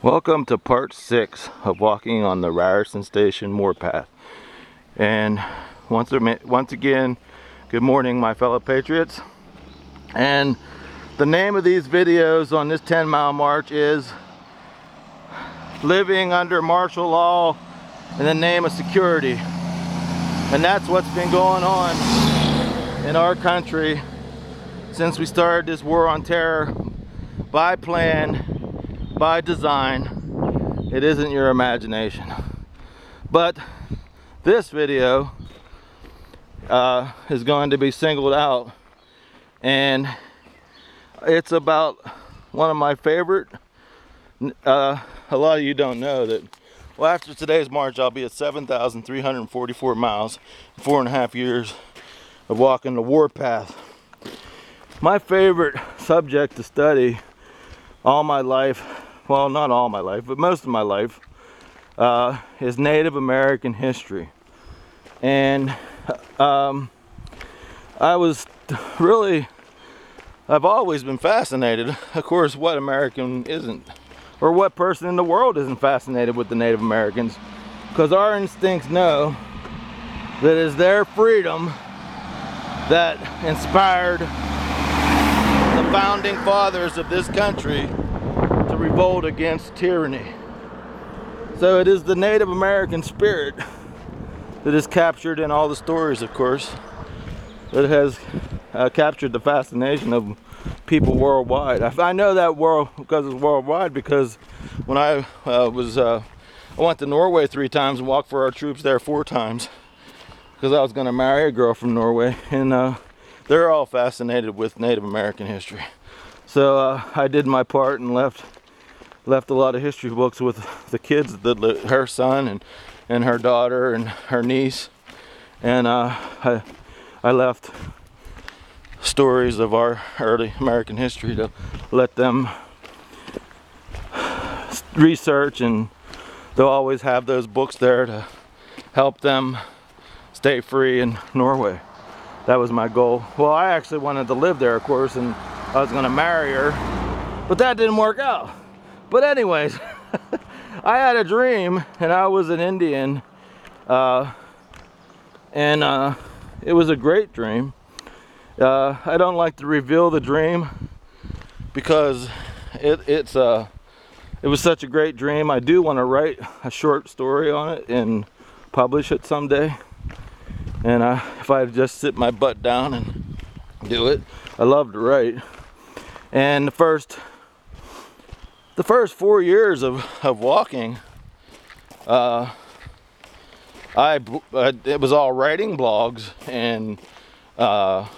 Welcome to part 6 of walking on the Ryerson Station Moorpath. And once again, good morning, my fellow patriots. And the name of these videos on this 10-mile march is Living Under Martial Law in the Name of Security. And that's what's been going on in our country since we started this war on terror, by plan, by design. It isn't your imagination. But this video is going to be singled out, and it's about one of my favorite. A lot of you don't know that, well, after today's march I'll be at 7,344 miles, 4.5 years of walking the warpath. My favorite subject to study all my life, well, not all my life, but most of my life, is Native American history. And I've always been fascinated. Of course, what American isn't, or what person in the world isn't fascinated with the Native Americans? Because our instincts know that it's their freedom that inspired the founding fathers of this country to revolt against tyranny. So it is the Native American spirit that is captured in all the stories, of course, that has captured the fascination of people worldwide. I know that world because it's worldwide, because when I went to Norway 3 times and walked for our troops there 4 times, because I was going to marry a girl from Norway, and they're all fascinated with Native American history. So I did my part and left a lot of history books with the kids, her son and her daughter and her niece, and I left stories of our early American history to let them research, and they'll always have those books there to help them stay free in Norway. That was my goal. Well, I actually wanted to live there, of course, and I was going to marry her, but that didn't work out. But anyways, I had a dream, and I was an Indian, and it was a great dream. I don't like to reveal the dream because it was such a great dream. I do want to write a short story on it and publish it someday. And if I just sit my butt down and do it, I love to write. And the first 4 years of walking, it was all writing blogs, and well,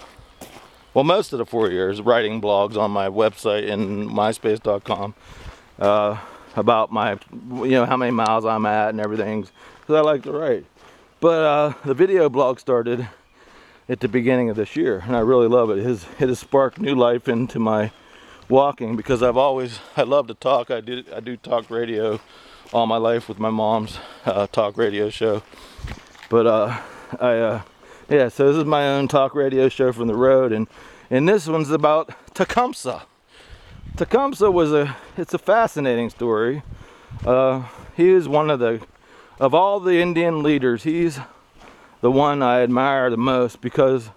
most of the 4 years writing blogs on my website and myspace.com about my, how many miles I'm at and everything, because I like to write. But the video blog started at the beginning of this year, and I really love it. It has sparked new life into my walking, because I love to talk. I do talk radio all my life with my mom's talk radio show. But yeah, so this is my own talk radio show from the road, and this one's about Tecumseh. Tecumseh it's a fascinating story. He is one of all the Indian leaders, he's the one I admire the most, because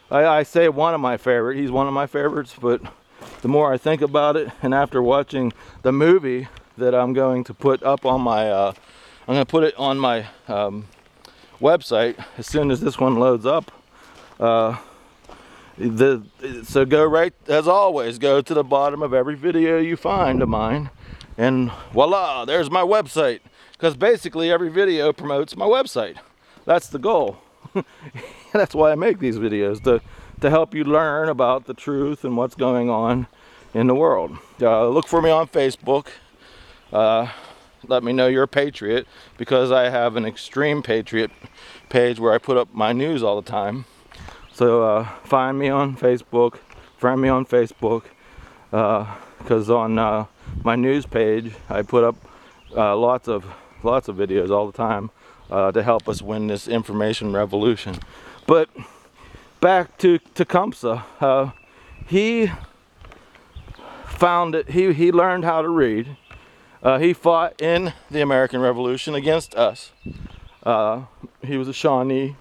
I say one of my favorite. He's one of my favorites, but the more I think about it, and after watching the movie that I'm going to put up on my, I'm going to put it on my website as soon as this one loads up. So go right, as always, go to the bottom of every video you find of mine, and voila, there's my website. Because basically every video promotes my website. That's the goal. That's why I make these videos, to help you learn about the truth and what's going on in the world. Look for me on Facebook. Let me know you're a patriot, because I have an extreme patriot page where I put up my news all the time. So find me on Facebook, friend me on Facebook, because on my news page I put up lots of videos all the time to help us win this information revolution. But back to Tecumseh, he found it. He learned how to read. He fought in the American Revolution against us. He was a Shawnee,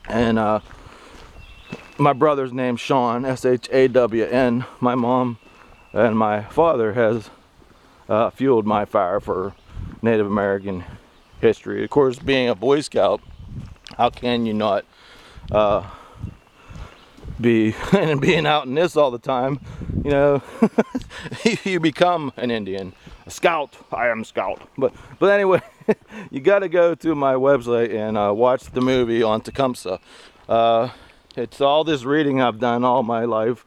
and my brother's name's Shawn, S-H-A-W-N. My mom and my father has fueled my fire for Native American history. Of course, being a Boy Scout, how can you not be and being out in this all the time, you know, you become an Indian, a scout. I am scout. But anyway, you got to go to my website and watch the movie on Tecumseh. It's all this reading I've done all my life,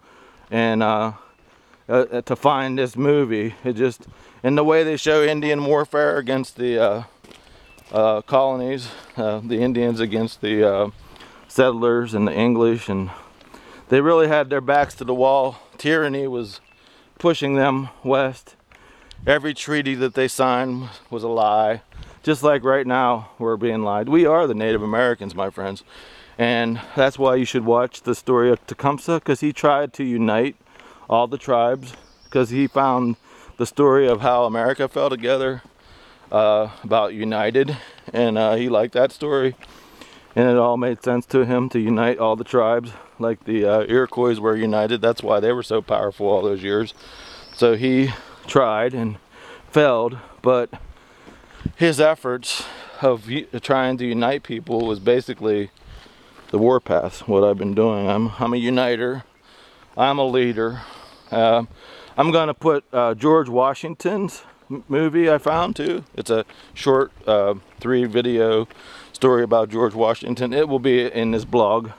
and to find this movie, it just, and the way they show Indian warfare against the colonies, the Indians against the settlers and the English, and they really had their backs to the wall. Tyranny was pushing them west. Every treaty that they signed was a lie. Just like right now, we're being lied. We are the Native Americans, my friends. And that's why you should watch the story of Tecumseh, because he tried to unite all the tribes, because he found the story of how America fell together, about united, and he liked that story. And it all made sense to him to unite all the tribes, like the Iroquois were united. That's why they were so powerful all those years. So he tried and failed, but his efforts of trying to unite people was basically the warpath, what I've been doing. I'm a uniter. I'm a leader. I'm going to put George Washington's movie I found too. It's a short 3-video story about George Washington. It will be in this blog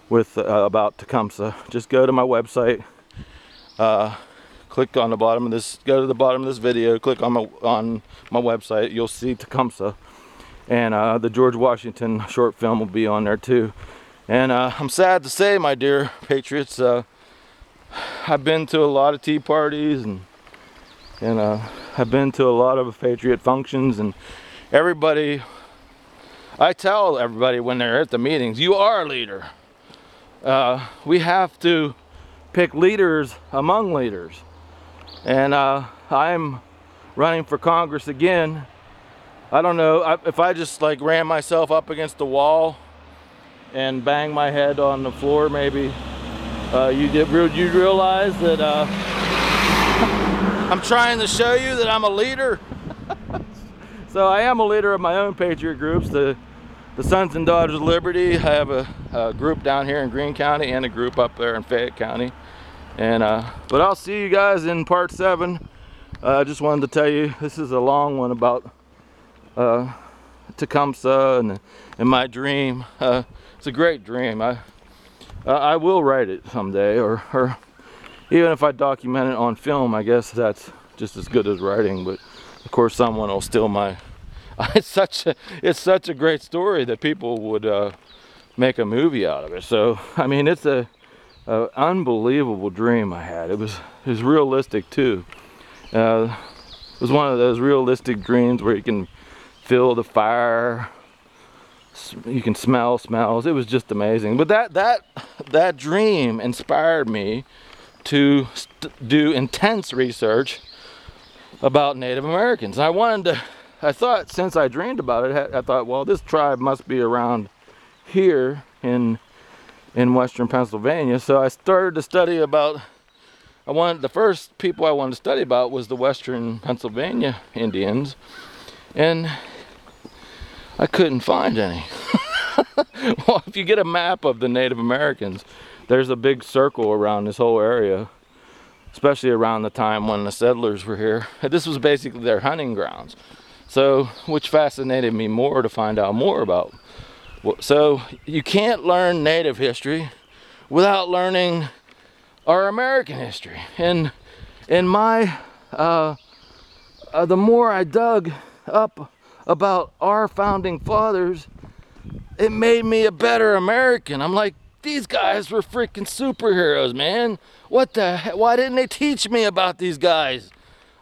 with about Tecumseh. Just go to my website, click on the bottom of this, go to the bottom of this video, click on my website. You'll see Tecumseh, and the George Washington short film will be on there too. And I'm sad to say, my dear patriots, I've been to a lot of tea parties, and I've been to a lot of patriot functions, and everybody, I tell everybody when they're at the meetings, you are a leader. We have to pick leaders among leaders. And I'm running for Congress again. I don't know if I just like ran myself up against the wall and banged my head on the floor, maybe you'd realize that I'm trying to show you that I'm a leader. So I am a leader of my own patriot groups, the Sons and Daughters of Liberty. I have a group down here in Greene County and a group up there in Fayette County. And but I'll see you guys in part 7. I just wanted to tell you, this is a long one about Tecumseh and my dream. It's a great dream. I will write it someday, or even if I document it on film, I guess that's just as good as writing. But of course, someone will steal my. It's such a great story that people would make a movie out of it. So I mean, it's a unbelievable dream I had. It was realistic too. It was one of those realistic dreams where you can feel the fire, you can smell smells. It was just amazing. But that dream inspired me to do intense research about Native Americans. I thought, since I dreamed about it, I thought, well, this tribe must be around here in western Pennsylvania. So I started to study about, the first people I wanted to study about was the western Pennsylvania Indians, and I couldn't find any. Well, if you get a map of the Native Americans, there's a big circle around this whole area, especially around the time when the settlers were here. This was basically their hunting grounds. So, which fascinated me more to find out more about. So, you can't learn Native history without learning our American history. And in my, the more I dug up about our founding fathers, it made me a better American. I'm like, these guys were freaking superheroes, man. What the heck? Why didn't they teach me about these guys?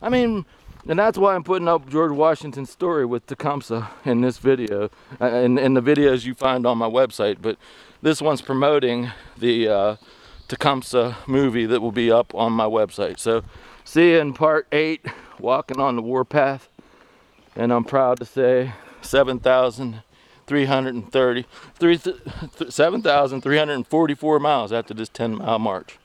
I mean, and that's why I'm putting up George Washington's story with Tecumseh in this video, in the videos you find on my website. But this one's promoting the Tecumseh movie that will be up on my website. So see you in part 8 walking on the warpath, and I'm proud to say 7,344 miles after this 10-mile march.